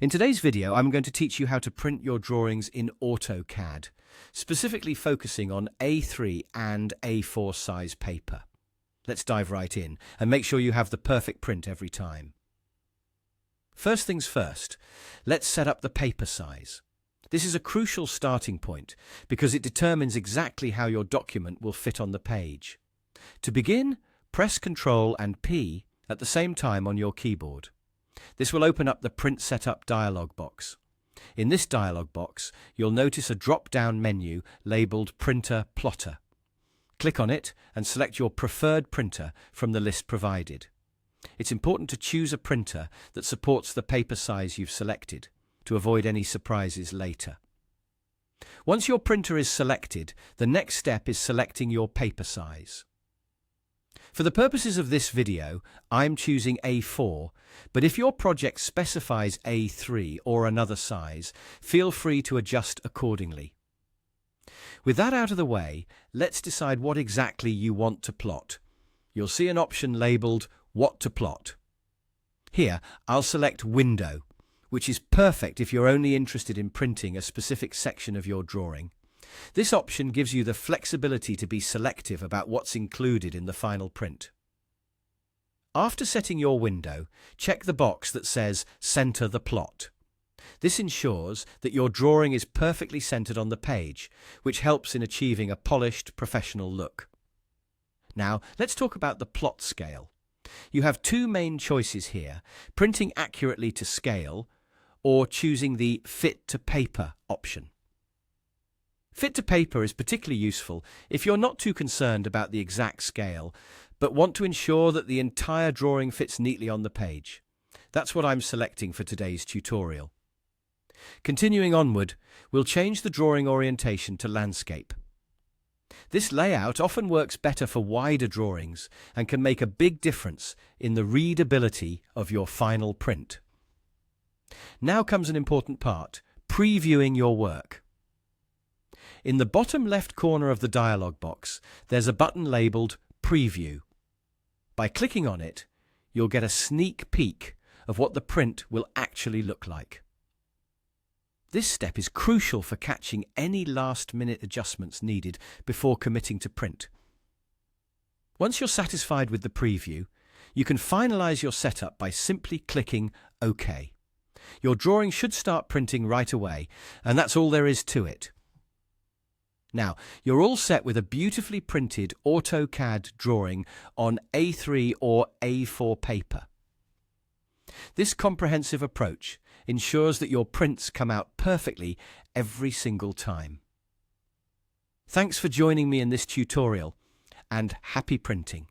In today's video, I'm going to teach you how to print your drawings in AutoCAD, specifically focusing on A3 and A4 size paper. Let's dive right in and make sure you have the perfect print every time. First things first, let's set up the paper size. This is a crucial starting point because it determines exactly how your document will fit on the page. To begin, press Ctrl and P at the same time on your keyboard. This will open up the Print Setup dialog box. In this dialog box, you'll notice a drop-down menu labeled Printer Plotter. Click on it and select your preferred printer from the list provided. It's important to choose a printer that supports the paper size you've selected to avoid any surprises later. Once your printer is selected, the next step is selecting your paper size. For the purposes of this video, I'm choosing A4, but if your project specifies A3 or another size, feel free to adjust accordingly. With that out of the way, let's decide what exactly you want to plot. You'll see an option labeled What to Plot. Here, I'll select Window, which is perfect if you're only interested in printing a specific section of your drawing. This option gives you the flexibility to be selective about what's included in the final print. After setting your window, check the box that says Center the Plot. This ensures that your drawing is perfectly centered on the page, which helps in achieving a polished, professional look. Now, let's talk about the plot scale. You have two main choices here: printing accurately to scale or choosing the Fit to Paper option. Fit to paper is particularly useful if you're not too concerned about the exact scale, but want to ensure that the entire drawing fits neatly on the page. That's what I'm selecting for today's tutorial. Continuing onward, we'll change the drawing orientation to landscape. This layout often works better for wider drawings and can make a big difference in the readability of your final print. Now comes an important part: previewing your work. In the bottom left corner of the dialog box, there's a button labeled Preview. By clicking on it, you'll get a sneak peek of what the print will actually look like. This step is crucial for catching any last-minute adjustments needed before committing to print. Once you're satisfied with the preview, you can finalize your setup by simply clicking OK. Your drawing should start printing right away, and that's all there is to it. Now, you're all set with a beautifully printed AutoCAD drawing on A3 or A4 paper. This comprehensive approach ensures that your prints come out perfectly every single time. Thanks for joining me in this tutorial, and happy printing!